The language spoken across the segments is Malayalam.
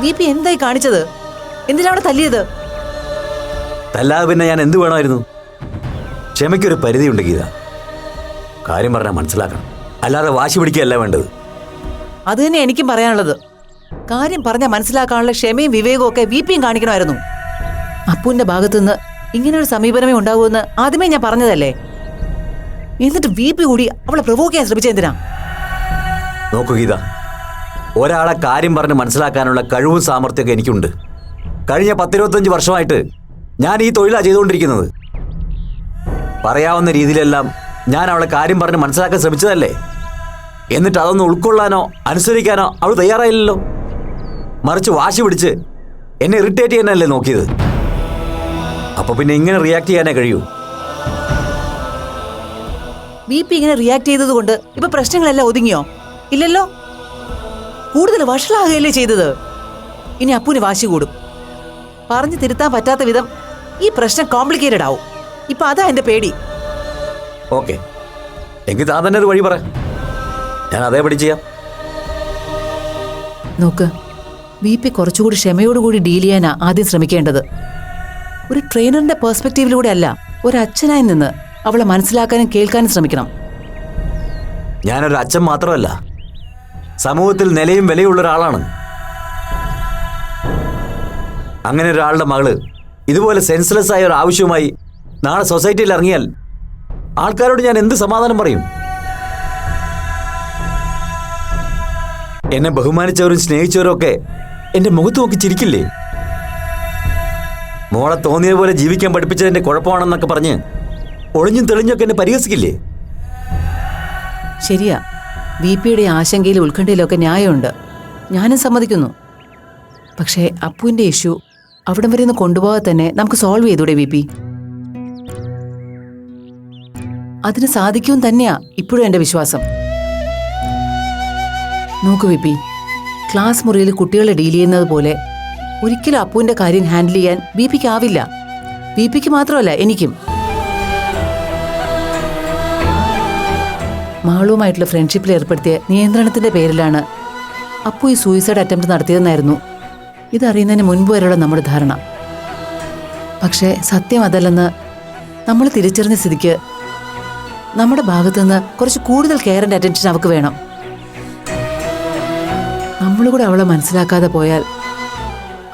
ദീപി എന്തായി കാണിച്ചത്? എന്തിനാ അവിടെ തല്ലിയത്? തല്ലാതെ പിന്നെ ഞാൻ എന്ത് വേണമായിരുന്നു? ക്ഷമയ്ക്കൊരു പരിധിയുണ്ട് ഗീത. കാര്യം പറഞ്ഞാൽ മനസ്സിലാക്കണം, അല്ലാതെ വാശി പിടിക്കുകയല്ല വേണ്ടത്. അത് തന്നെ എനിക്കും പറയാനുള്ളത്. കാര്യം പറഞ്ഞാൽ മനസ്സിലാക്കാനുള്ള ക്ഷമയും വിവേകവും ഒക്കെ വിപിയും കാണിക്കണമായിരുന്നു. അപ്പുവിന്റെ ഭാഗത്തുനിന്ന് ഇങ്ങനൊരു സമീപനമേ ഉണ്ടാവൂന്ന് ആദ്യമേ ഞാൻ പറഞ്ഞതല്ലേ. എന്നിട്ട് വിപി കൂടി അവളെ പ്രൊവോക്ക് ചെയ്യാൻ ശ്രമിച്ചെന്തിനാ? നോക്കൂ ഗീത, ഒരാളെ കാര്യം പറഞ്ഞ് മനസ്സിലാക്കാനുള്ള കഴിവും സാമർഥ്യമൊക്കെ എനിക്കുണ്ട്. കഴിഞ്ഞ 10-25 വർഷമായിട്ട് ഞാൻ ഈ തൊഴിലാണ് ചെയ്തുകൊണ്ടിരിക്കുന്നത്. പറയാവുന്ന രീതിയിലെല്ലാം ഞാൻ അവളെ കാര്യം പറഞ്ഞ് മനസ്സിലാക്കാൻ ശ്രമിച്ചതല്ലേ. എന്നിട്ട് അതൊന്ന് ഉൾക്കൊള്ളാനോ അനുസരിക്കാനോ അവൾ തയ്യാറായില്ലല്ലോ. മറിച്ച് വാശി പിടിച്ച് എന്നെ ഇറിറ്റേറ്റ് ചെയ്യാനല്ലേ നോക്കിയത്. അപ്പൊ പിന്നെ ഇങ്ങനെ റിയാക്ട് ചെയ്യാനേ കഴിയൂ. വിപി ഇങ്ങനെ റിയാക്ട് ചെയ്തത് കൊണ്ട് ഇപ്പൊ പ്രശ്നങ്ങളെല്ലാം ഒതുങ്ങിയോ? ഇല്ലല്ലോ, കൂടുതൽ വഷളാകുകയല്ലേ ചെയ്തത്. ഇനി അപ്പുവിന് വാശി കൂടും. പറഞ്ഞു തിരുത്താൻ പറ്റാത്ത വിധം ഈ പ്രശ്നം കോംപ്ലിക്കേറ്റഡ് ആവും. ഇപ്പൊ അതാ എന്റെ പേടി. ഓക്കെ, എങ്കിൽ താൻ തന്നെ ഒരു വഴി പറ, ഞാൻ അതേപടി ചെയ്യാം. നോക്ക്, വിപി കുറച്ചുകൂടി ക്ഷമയോടുകൂടി ഡീൽ ചെയ്യാനാ ആദ്യം ശ്രമിക്കേണ്ടത്. ഒരു ട്രെയിനറിന്റെ പെർസ്പെക്റ്റീവിലൂടെ അല്ല, ഒരു അച്ഛനായി നിന്ന് അവളെ മനസ്സിലാക്കാനും കേൾക്കാനും ശ്രമിക്കണം. ഞാനൊരു അച്ഛൻ മാത്രമല്ല, സമൂഹത്തിൽ നിലയും വിലയുള്ള ഒരാളാണ്. അങ്ങനെ ഒരാളുടെ മകള് ഇതുപോലെ സെൻസ്ലെസ് ആയ ഒരു ആവശ്യവുമായി നാളെ സൊസൈറ്റിയിൽ ഇറങ്ങിയാൽ ആൾക്കാരോട് ഞാൻ എന്ത് സമാധാനം പറയും? എന്നെ ബഹുമാനിച്ചവരും സ്നേഹിച്ചവരും ഒക്കെ എന്റെ മുഖത്ത് നോക്കി ചിരിക്കില്ലേ? മോളെ തോന്നിയ പോലെ ജീവിക്കാൻ പഠിപ്പിച്ചതിന്റെ കുഴപ്പമാണെന്നൊക്കെ പറഞ്ഞ് ഒളിഞ്ഞും തെളിഞ്ഞൊക്കെ എന്നെ പരിഹസിക്കില്ലേ? ശരിയാ, വിപിയുടെ ആശങ്കയിലും ഉത്കണ്ഠയിലൊക്കെ ന്യായമുണ്ട്. ഞാനും സമ്മതിക്കുന്നു. പക്ഷേ അപ്പുവിന്റെ ഇഷ്യൂ അവിടം വരെ ഒന്ന് കൊണ്ടുപോകാതെ തന്നെ നമുക്ക് സോൾവ് ചെയ്തൂടെ വിപി? അതിന് സാധിക്കും തന്നെയാ ഇപ്പോഴും എന്റെ വിശ്വാസം. നോക്കൂ വിപി, ക്ലാസ് മുറിയിൽ കുട്ടികളെ ഡീൽ ചെയ്യുന്നത് പോലെ ഒരിക്കലും അപ്പുവിന്റെ കാര്യം ഹാൻഡിൽ ചെയ്യാൻ വിപിക്ക് ആവില്ല. വിപിക്ക് മാത്രമല്ല, എനിക്കും. മാളുവുമായിട്ടുള്ള ഫ്രണ്ട്ഷിപ്പിൽ ഏർപ്പെടുത്തിയ നിയന്ത്രണത്തിന്റെ പേരിലാണ് അപ്പു ഈ സൂയിസൈഡ് അറ്റംപ്റ്റ് നടത്തിയതെന്നായിരുന്നു ഇതറിയുന്നതിന് മുൻപ് വരെയുള്ള നമ്മുടെ ധാരണ. പക്ഷേ സത്യം അതല്ലെന്ന് നമ്മൾ തിരിച്ചറിഞ്ഞ സ്ഥിതിക്ക് നമ്മുടെ ഭാഗത്തുനിന്ന് കുറച്ച് കൂടുതൽ കെയർ ആൻഡ് അറ്റൻഷൻ അവൾക്ക് വേണം. നമ്മളുകൂടെ അവളെ മനസ്സിലാക്കാതെ പോയാൽ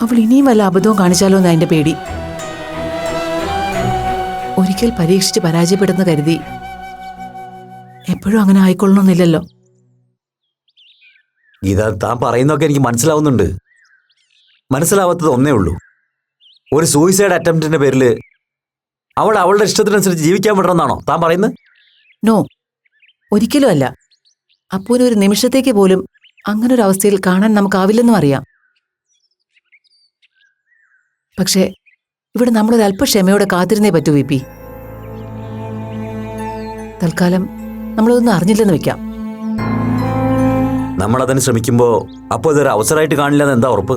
അവൾ ഇനിയും വല്ല അബദ്ധവും കാണിച്ചാലോ എന്ന് അതിന്റെ പേടി. ഒരിക്കൽ പരീക്ഷിച്ച് പരാജയപ്പെടുന്ന കരുതി എപ്പോഴും അങ്ങനെ ആയിക്കൊള്ളണമെന്നില്ലല്ലോ. ഗീത, താൻ പറയുന്നതൊക്കെ എനിക്ക് മനസ്സിലാവുന്നുണ്ട്. മനസ്സിലാവാത്തത് ഒന്നേ ഉള്ളൂ, ഒരു സൂയിസൈഡ് അറ്റംപ്റ്റിന്റെ പേരിൽ അവൾ അവളുടെ ഇഷ്ടത്തിനനുസരിച്ച് ജീവിക്കാൻ വിടണമെന്നാണോ താൻ പറയുന്നത്? നോ, ഒരിക്കലും അല്ല. അപ്പൂനെ ഒരു നിമിഷത്തേക്ക് പോലും അങ്ങനൊരു അവസ്ഥയിൽ കാണാൻ നമുക്കാവില്ലെന്നും അറിയാം. പക്ഷേ ഇവിടെ നമ്മളൊരു അല്പ ക്ഷമയോടെ കാത്തിരുന്നേ പറ്റൂ വിപി. തൽക്കാലം നമ്മളതൊന്നും അറിഞ്ഞില്ലെന്ന് വെക്കാം. നമ്മളതിന് ശ്രമിക്കുമ്പോൾ അപ്പോൾ ഇതൊരു അവസരമായിട്ട് കാണില്ലെന്ന് എന്താ ഉറപ്പ്?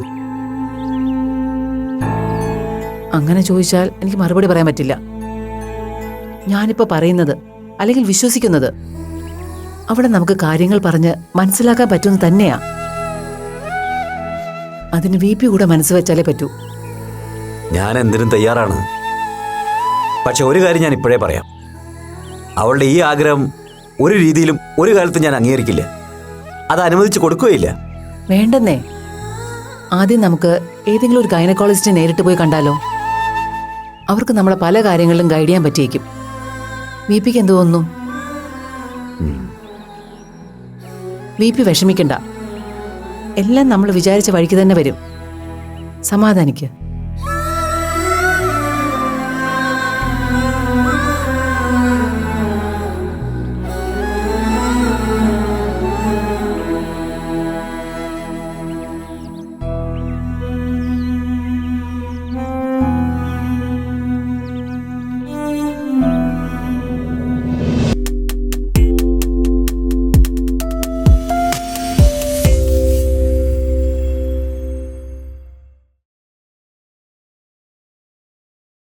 അങ്ങനെ ചോദിച്ചാൽ എനിക്ക് മറുപടി പറയാൻ പറ്റില്ല. ഞാനിപ്പോ പറയുന്നത്, അല്ലെങ്കിൽ വിശ്വസിക്കുന്നത്, അവിടെ നമുക്ക് കാര്യങ്ങൾ പറഞ്ഞ് മനസ്സിലാക്കാൻ പറ്റുമെന്ന് തന്നെയാ. അതിന് വിപി കൂടെ മനസ്സ് വെച്ചാലേ പറ്റൂ. ഞാൻ എന്തിനും തയ്യാറാണ്. പക്ഷെ ഒരു കാര്യം ഞാൻ ഇപ്പോഴേ പറയാം, അവളുടെ ഈ ആഗ്രഹം ഒരു രീതിയിലും ഒരു കാലത്തും ഞാൻ അംഗീകരിക്കില്ല. അത് അനുവദിച്ചു കൊടുക്കുകയില്ല. വേണ്ടെന്നേ. ആദ്യം നമുക്ക് ഏതെങ്കിലും ഒരു ഗൈനക്കോളജിസ്റ്റിനെ നേരിട്ട് പോയി കണ്ടാലോ? അവർക്ക് നമ്മളെ പല കാര്യങ്ങളിലും ഗൈഡ് ചെയ്യാൻ പറ്റിയേക്കും. വിപിക്ക് എന്ത് തോന്നുന്നു? വിപി വിഷമിക്കണ്ട, എല്ലാം നമ്മൾ വിചാരിച്ച വഴിക്ക് തന്നെ വരും. സമാധാനിക്ക്.